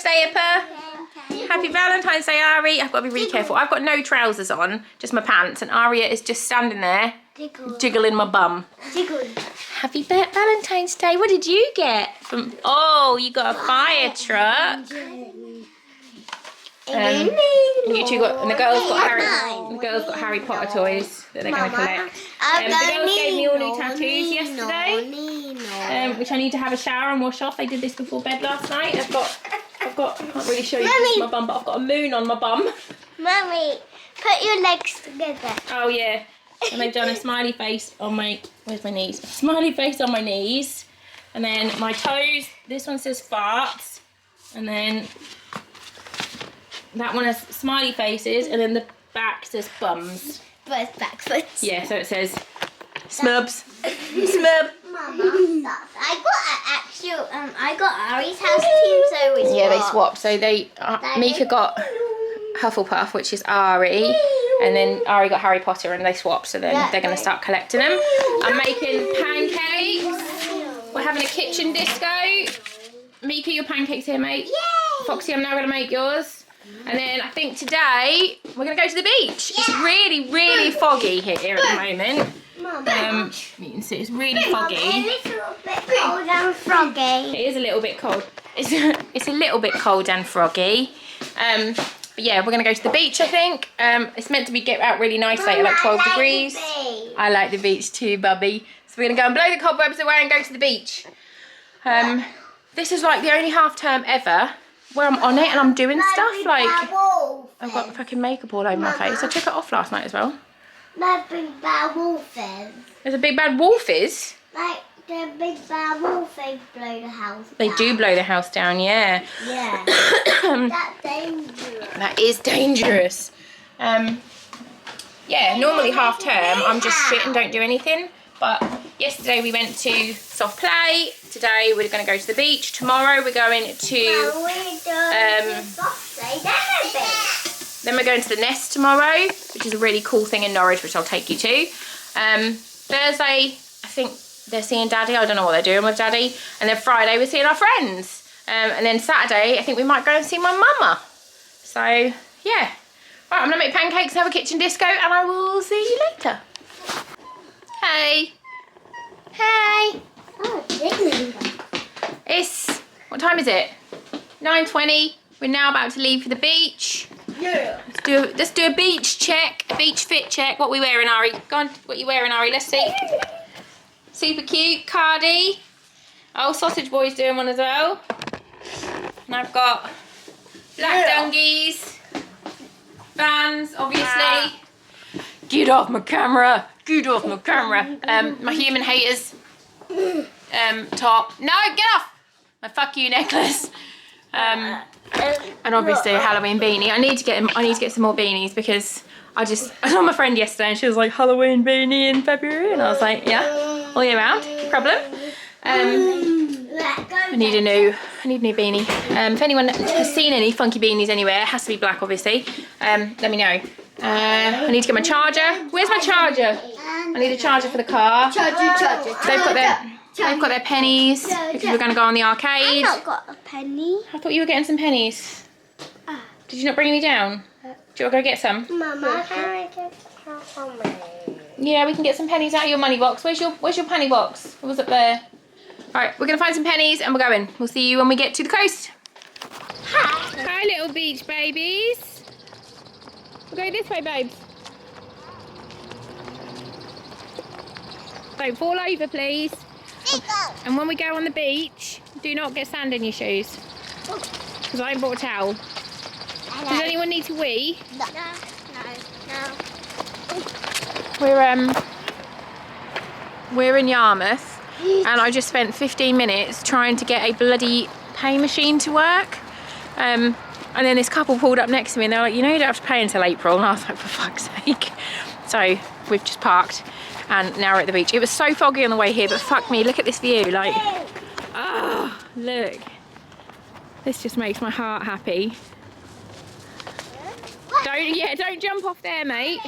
birthday, Ippa. Happy Valentine's Day, Ari. I've got to be really careful. I've got no trousers on, just my pants, and Aria is just standing there, jiggling my bum. Happy Valentine's Day. What did you get? Oh, you got a fire truck. You two got, and the girls got Harry Potter toys that they're going to collect. The girls gave me all new tattoos yesterday, which I need to have a shower and wash off. I did this before bed last night. I've got, I can't really show you my bum, but I've got a moon on my bum. Mummy, put your legs together. Oh yeah, and I've done a smiley face on my, where's my knees? A smiley face on my knees, and then my toes. This one says farts, and then that one has smiley faces, and then the back says bums. But it's backwards. Yeah, so it says smubs. Smub. Mama, I got Ari's house too, so we swapped. Yeah, they swapped. So they, Mika got Hufflepuff, which is Ari, and then Ari got Harry Potter, and they swapped. So then they're going to start collecting them. I'm making pancakes. We're having a kitchen disco. Mika, your pancakes here, mate. Yay! Foxy, I'm now going to make yours. And then I think today we're going to go to the beach. Yeah. It's really, really foggy here at the moment. You can see it's really foggy. It's a little bit cold and froggy. It is a little bit cold. It's a little bit cold and froggy. But yeah, we're going to go to the beach, I think. It's meant to be get out really nice later, like 12 degrees. I like the beach too, Bubby. So we're going to go and blow the cobwebs away and go to the beach. This is like the only half term ever where I'm on it and I'm doing stuff like I've got fucking makeup all over my face. I took it off last night as well. Like big bad wolfies. There's a big bad wolfies. Like the big bad wolfies blow the house down. They do blow the house down, yeah. Yeah. That's dangerous. That is dangerous. Yeah, normally half term I'm just shit and don't do anything. But yesterday we went to soft play. Today we're going to go to the beach. Tomorrow we're going to then we're going to the Nest tomorrow, which is a really cool thing in Norwich, which I'll take you to. Thursday, I think they're seeing Daddy. I don't know what they're doing with Daddy. And then Friday we're seeing our friends. And then Saturday I think we might go and see my mama. So yeah. Right, I'm going to make pancakes and have a kitchen disco, and I will see you later. Hey. Hey. Oh, it's, what time is it? 9:20. We're now about to leave for the beach. Yeah. Let's do a beach check, a beach fit check. What we wearing, Ari? Go on, what you wearing, Ari? Let's see. Super cute, Cardi. Oh, Sausage Boy's doing one as well. And I've got black dungies, Vans, obviously. Get off my camera. Get off my camera. My Human Haters top. No, get off. My fuck you necklace. And obviously a Halloween beanie. I need to get some more beanies because I saw my friend yesterday and she was like, Halloween beanie in February, and I was like, yeah, all year round, no problem. I need a new beanie. If anyone has seen any funky beanies anywhere, it has to be black obviously. Let me know. I need to get my charger. Where's my charger? I need a charger for the car. Charger. They've got their pennies because we're going to go on the arcade. I've not got a penny. I thought you were getting some pennies. Did you not bring any down? Do you want to go get some? Mama, can I get some money? Yeah, we can get some pennies out of your money box. Where's your penny box? It was up there. Alright, we're going to find some pennies and we're going. We'll see you when we get to the coast. Hi little beach babies. We'll go this way, babes. Don't fall over, please. And when we go on the beach, do not get sand in your shoes. Because I ain't brought a towel. Does anyone need to wee? No. We're in Yarmouth, and I just spent 15 minutes trying to get a bloody pay machine to work. And then this couple pulled up next to me and they're like, you know, you don't have to pay until April. And I was like, for fuck's sake. So we've just parked and now we're at the beach. It was so foggy on the way here, but fuck me, look at this view. Like, oh, look. This just makes my heart happy. Don't jump off there, mate.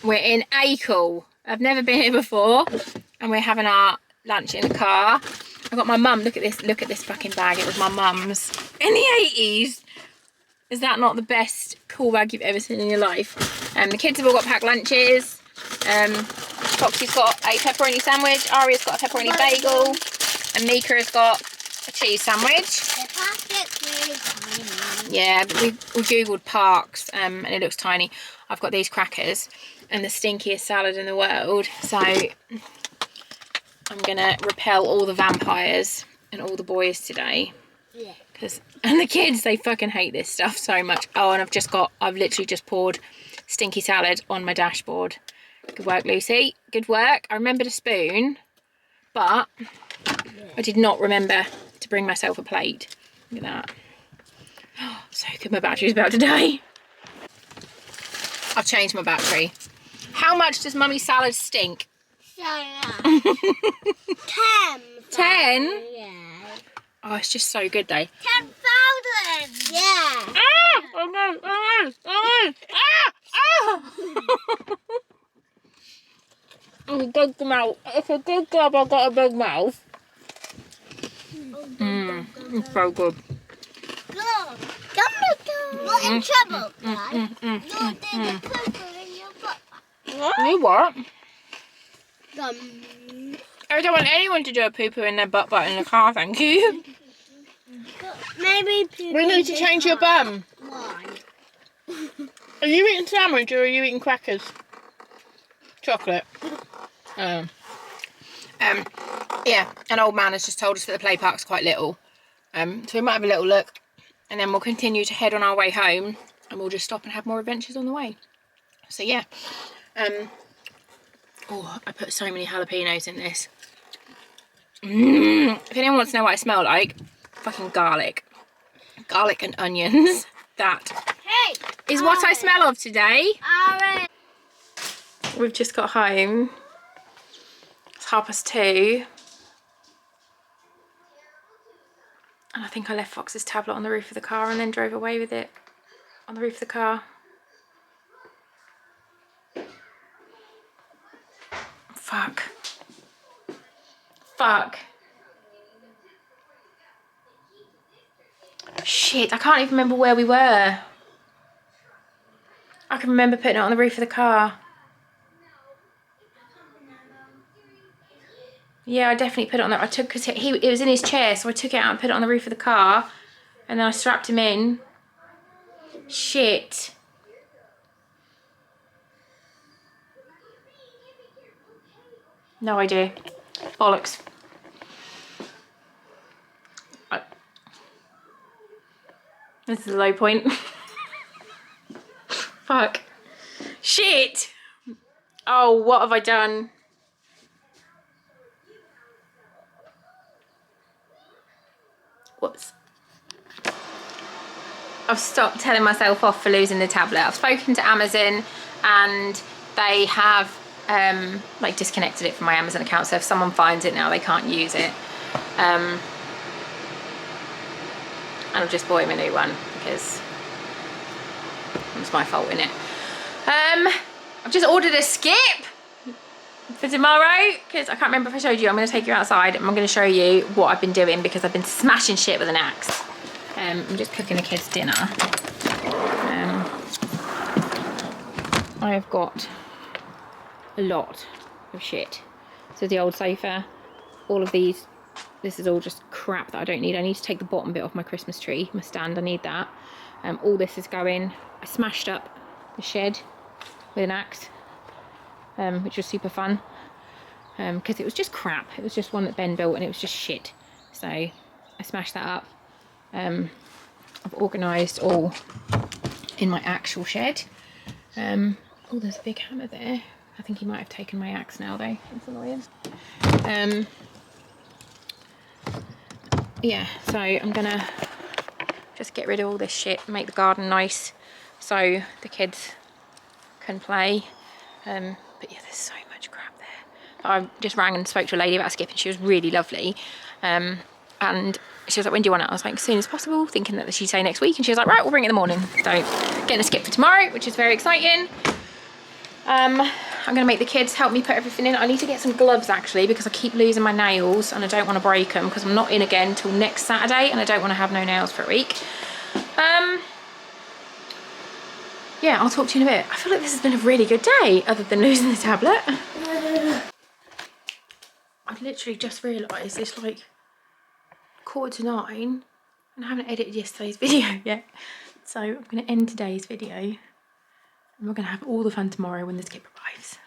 We're in Acle. I've never been here before, and we're having our lunch in the car. I got my mum. Look at this fucking bag. It was my mum's in the 80s. Is that not the best cool bag you've ever seen in your life? The kids have all got packed lunches. Foxy's got a pepperoni sandwich. Aria's got a pepperoni bagel, and Mika has got a cheese sandwich. Yeah, but we googled Parks, and it looks tiny. I've got these crackers and the stinkiest salad in the world, so I'm gonna repel all the vampires and all the boys today. Yeah. And the kids, they fucking hate this stuff so much. Oh, and I've literally just poured stinky salad on my dashboard. Good work, Lucy. Good work. I remembered a spoon, but I did not remember to bring myself a plate. Look at that. Oh, so good, my battery's about to die. I've changed my battery. How much does Mummy's salad stink? 10. 10? Yeah. Oh, it's just so good though. 10,000. Yeah. Ah! Oh no! Oh no! Oh no! Ah! Ah! It's a big mouth. It's a good job I got a big mouth. It's so good. You're in trouble, Dad. You did a poo-poo in your butt. You what? Gum. I don't want anyone to do a poo-poo in their butt in the car, thank you. Maybe poo-poo. We need to change your bum. Why? Are you eating sandwich or are you eating crackers? Chocolate. Yeah, an old man has just told us that the play park's quite little. So we might have a little look, and then we'll continue to head on our way home, and we'll just stop and have more adventures on the way. So yeah. Oh, I put so many jalapenos in this. If anyone wants to know what I smell like, fucking garlic. Garlic and onions. That is what I smell of today. We've just got home. It's 2:30. And I think I left Fox's tablet on the roof of the car and then drove away with it on the roof of the car. Fuck. Fuck. Shit, I can't even remember where we were. I can remember putting it on the roof of the car. Yeah, I definitely put it on there. Because it was in his chair, so I took it out and put it on the roof of the car. And then I strapped him in. Shit. No idea. Bollocks. This is a low point. Fuck. Shit. Oh, what have I done? Whoops. I've stopped telling myself off for losing the tablet. I've spoken to Amazon and they have like disconnected it from my Amazon account, so if someone finds it now they can't use it. And I've just bought him a new one because it was my fault, innit? I've just ordered a skip for tomorrow because I can't remember if I showed you. I'm going to take you outside and I'm going to show you what I've been doing because I've been smashing shit with an axe. I'm just cooking the kids dinner. I have got a lot of shit. So the old sofa, all of these, this is all just crap that I don't need. I need to take the bottom bit off my Christmas tree, my stand, I need that. All this is going. I smashed up the shed with an axe, which was super fun, because it was just crap. It was just one that Ben built and it was just shit. So I smashed that up. I've organised all in my actual shed. Oh, there's a big hammer there. I think he might have taken my axe now though. It's annoying. Yeah, so I'm gonna just get rid of all this shit, make the garden nice so the kids can play. But yeah, there's so much crap there. I just rang and spoke to a lady about a skip and she was really lovely. And she was like, when do you want it? I was like, as soon as possible, thinking that she'd say next week. And she was like, right, we'll bring it in the morning. So getting a skip for tomorrow, which is very exciting. I'm gonna make the kids help me put everything in. I need to get some gloves actually, because I keep losing my nails and I don't want to break them because I'm not in again till next Saturday and I don't want to have no nails for a week. Yeah, I'll talk to you in a bit. I feel like this has been a really good day, other than losing the tablet. I've literally just realised it's like 9:15 and I haven't edited yesterday's video yet. So I'm going to end today's video and we're going to have all the fun tomorrow when the skip arrives.